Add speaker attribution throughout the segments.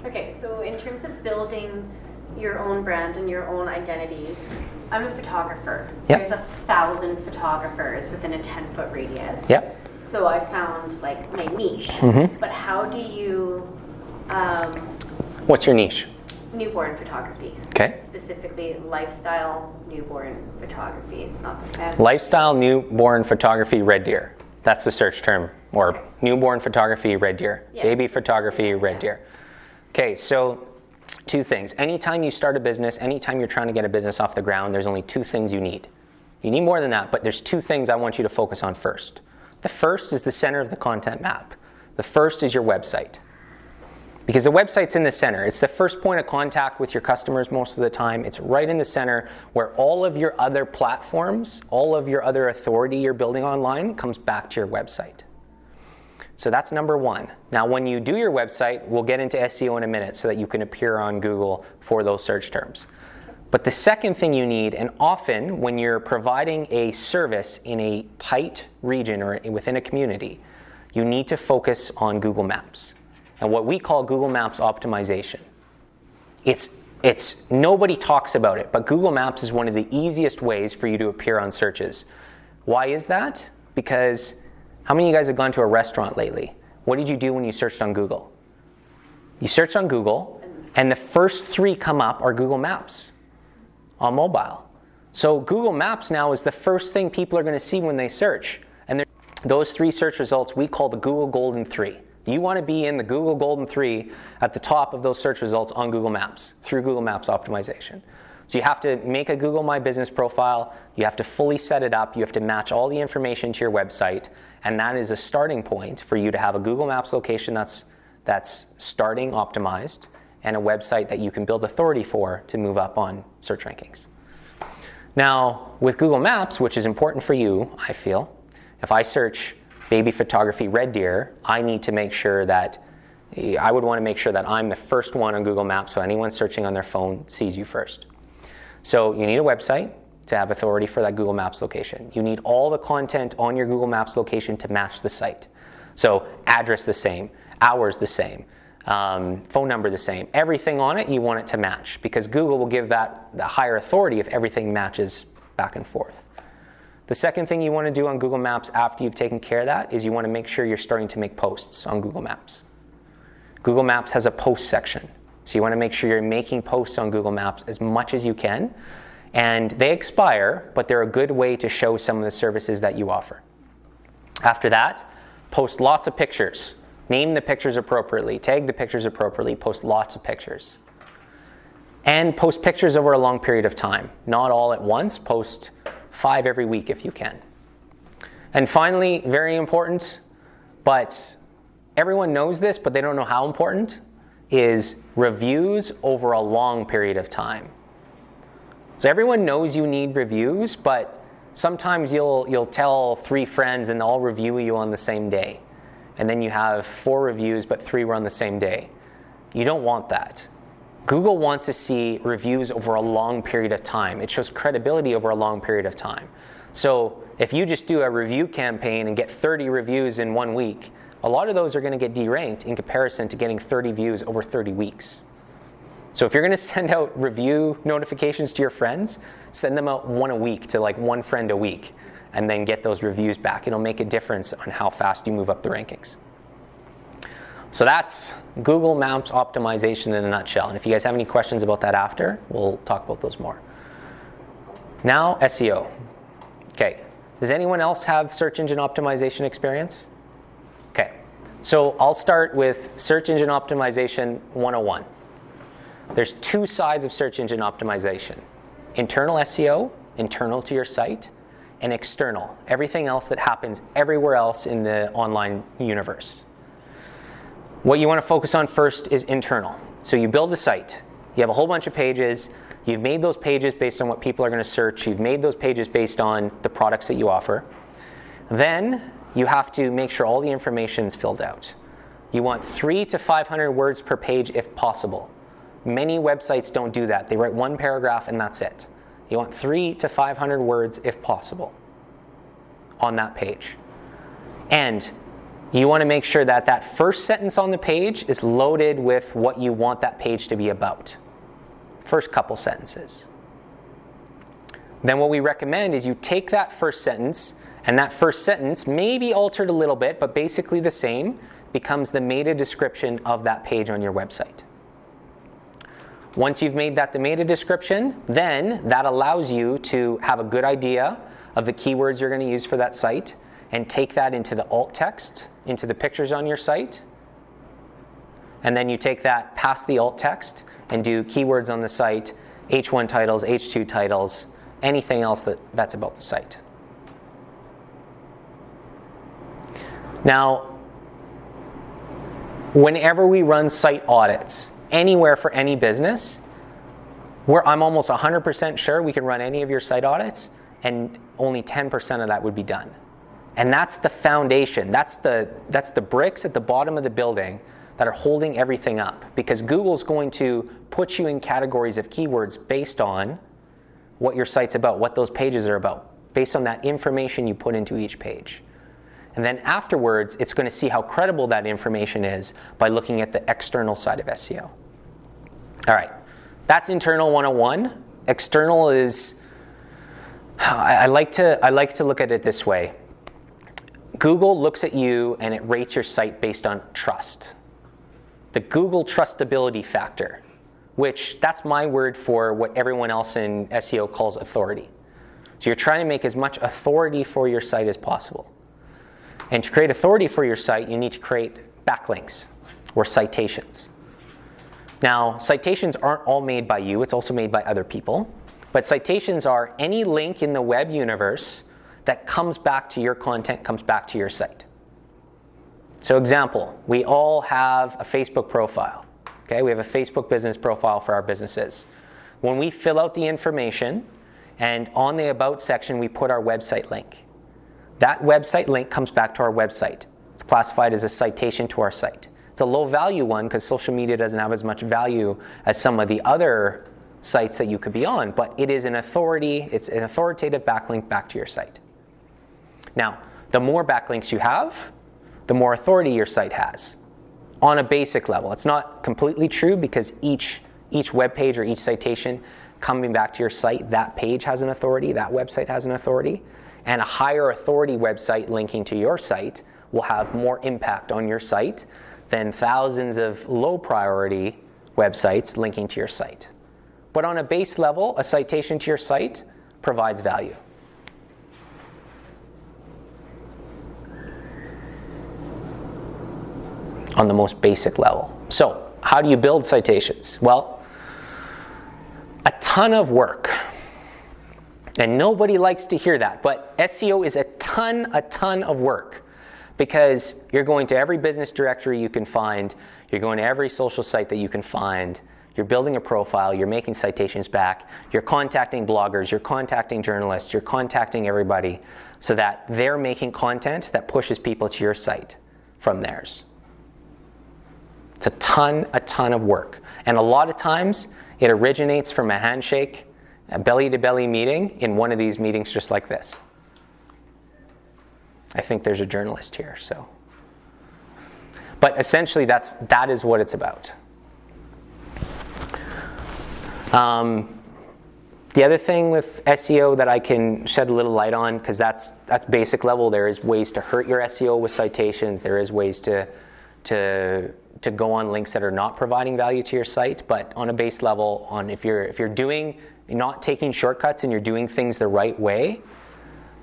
Speaker 1: Okay, so in terms of building your own brand and your own identity, I'm a photographer.
Speaker 2: Yep.
Speaker 1: There's 1,000 photographers within a 10-foot radius.
Speaker 2: Yep.
Speaker 1: So I found like my niche. But how do you...
Speaker 2: What's your niche?
Speaker 1: Newborn photography.
Speaker 2: Okay.
Speaker 1: Specifically lifestyle newborn photography. It's not the fancy.
Speaker 2: Lifestyle newborn photography red deer. That's the search term. Or newborn photography red deer.
Speaker 1: Yes.
Speaker 2: Baby photography red deer. Okay, so two things. Anytime you start a business, anytime you're trying to get a business off the ground, there's only two things you need. You need more than that, but there's two things I want you to focus on first. The first is the center of the content map. The first is your website. Because the website's in the center. It's the first point of contact with your customers most of the time. It's right in the center where all of your other platforms, all of your other authority you're building online comes back to your website. So that's number one. Now, when you do your website, we'll get into SEO in a minute so that you can appear on Google for those search terms. But the second thing you need, and often when you're providing a service in a tight region or within a community, you need to focus on Google Maps and what we call Google Maps optimization. It's nobody talks about it, but Google Maps is one of the easiest ways for you to appear on searches. Why is that? Because how many of you guys have gone to a restaurant lately? What did you do when you searched on Google? You searched on Google, and the first three come up are Google Maps on mobile. So Google Maps now is the first thing people are going to see when they search. And those three search results we call the Google Golden Three. You want to be in the Google Golden Three at the top of those search results on Google Maps through Google Maps optimization. So you have to make a Google My Business profile, you have to fully set it up, you have to match all the information to your website, and that is a starting point for you to have a Google Maps location that's starting optimized and a website that you can build authority for to move up on search rankings. Now, with Google Maps, which is important for you, I feel, if I search baby photography red deer, I need to make sure that, I would want to make sure that I'm the first one on Google Maps so anyone searching on their phone sees you first. So you need a website to have authority for that Google Maps location. You need all the content on your Google Maps location to match the site. So address the same, hours the same, phone number the same. Everything on it, you want it to match because Google will give that the higher authority if everything matches back and forth. The second thing you want to do on Google Maps after you've taken care of that is you want to make sure you're starting to make posts on Google Maps. Google Maps has a post section. So you want to make sure you're making posts on Google Maps as much as you can. And they expire, but they're a good way to show some of the services that you offer. After that, post lots of pictures. Name the pictures appropriately, tag the pictures appropriately, post lots of pictures. And post pictures over a long period of time. Not all at once, post 5 every week if you can. And finally, very important, but everyone knows this, but they don't know how important, is reviews over a long period of time. So everyone knows you need reviews, but sometimes you'll tell 3 friends and they'll all review you on the same day. And then you have 4 reviews, but 3 were on the same day. You don't want that. Google wants to see reviews over a long period of time. It shows credibility over a long period of time. So if you just do a review campaign and get 30 reviews in 1 week, a lot of those are going to get deranked in comparison to getting 30 views over 30 weeks. So if you're going to send out review notifications to your friends, send them out 1 a week to like 1 friend a week, and then get those reviews back. It'll make a difference on how fast you move up the rankings. So that's Google Maps optimization in a nutshell. And if you guys have any questions about that after, we'll talk about those more. Now, SEO. Okay, does anyone else have search engine optimization experience? Okay, so I'll start with search engine optimization 101. There's 2 sides of search engine optimization. Internal SEO, internal to your site, and external, everything else that happens everywhere else in the online universe. What you want to focus on first is internal. So you build a site, you have a whole bunch of pages, you've made those pages based on what people are going to search, you've made those pages based on the products that you offer. Then you have to make sure all the information is filled out. You want 300 to 500 words per page if possible. Many websites don't do that. They write 1 paragraph and that's it. You want 300 to 500 words if possible on that page. And You want to make sure that that first sentence on the page is loaded with what you want that page to be about. First couple sentences. Then what we recommend is you take that first sentence, and that first sentence may be altered a little bit, but basically the same, becomes the meta description of that page on your website. Once you've made that the meta description, then that allows you to have a good idea of the keywords you're going to use for that site, and take that into the alt text, into the pictures on your site. And then you take that past the alt text and do keywords on the site, H1 titles, H2 titles, anything else that's about the site. Now, whenever we run site audits, anywhere for any business, I'm almost 100% sure we can run any of your site audits and only 10% of that would be done. And that's the foundation. That's the bricks at the bottom of the building that are holding everything up, because Google's going to put you in categories of keywords based on what your site's about, what those pages are about, based on that information you put into each page. And then afterwards, it's going to see how credible that information is by looking at the external side of SEO. All right, that's internal 101. External is, I like to look at it this way. Google looks at you and it rates your site based on trust. The Google trustability factor, which that's my word for what everyone else in SEO calls authority. So you're trying to make as much authority for your site as possible. And to create authority for your site, you need to create backlinks or citations. Now, citations aren't all made by you, it's also made by other people. But citations are any link in the web universe that comes back to your content, comes back to your site. So example, we all have a Facebook profile. Okay, we have a Facebook business profile for our businesses. When we fill out the information, and on the About section, we put our website link. That website link comes back to our website. It's classified as a citation to our site. It's a low value one because social media doesn't have as much value as some of the other sites that you could be on, but it is an authority, it's an authoritative backlink back to your site. Now, the more backlinks you have, the more authority your site has on a basic level. It's not completely true because each web page or each citation coming back to your site, that page has an authority, that website has an authority, and a higher authority website linking to your site will have more impact on your site than thousands of low priority websites linking to your site. But on a base level, a citation to your site provides value. On the most basic level. So, how do you build citations? Well, a ton of work. And nobody likes to hear that, but SEO is a ton of work, because you're going to every business directory you can find, you're going to every social site that you can find, you're building a profile, you're making citations back, you're contacting bloggers, you're contacting journalists, you're contacting everybody so that they're making content that pushes people to your site from theirs. It's a ton of work. And a lot of times it originates from a handshake, a belly-to-belly meeting in one of these meetings just like this. I think there's a journalist here, so. But essentially that is what it's about. The other thing with SEO that I can shed a little light on, because that's basic level, there is ways to hurt your SEO with citations, there is ways to go on links that are not providing value to your site, but on a base level, if you're not taking shortcuts and you're doing things the right way,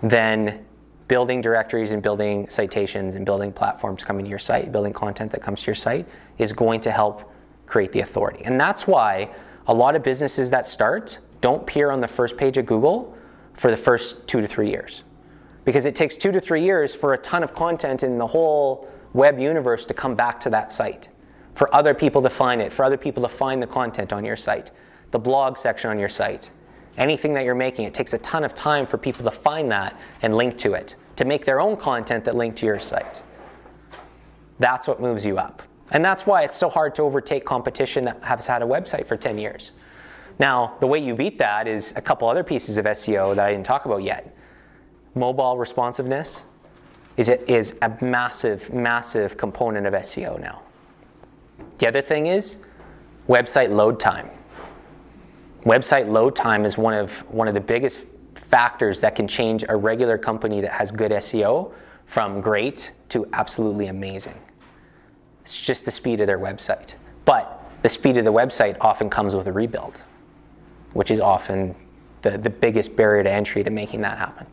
Speaker 2: then building directories and building citations and building platforms coming to your site, building content that comes to your site is going to help create the authority. And that's why a lot of businesses that start don't appear on the first page of Google for the first 2 to 3 years. Because it takes 2 to 3 years for a ton of content in the whole web universe to come back to that site, for other people to find it, for other people to find the content on your site, the blog section on your site, anything that you're making. It takes a ton of time for people to find that and link to it, to make their own content that link to your site. That's what moves you up. And that's why it's so hard to overtake competition that has had a website for 10 years. Now, the way you beat that is a couple other pieces of SEO that I didn't talk about yet. Mobile responsiveness is a massive, massive component of SEO now. The other thing is website load time. Website load time is one of the biggest factors that can change a regular company that has good SEO from great to absolutely amazing. It's just the speed of their website. But the speed of the website often comes with a rebuild, which is often the biggest barrier to entry to making that happen.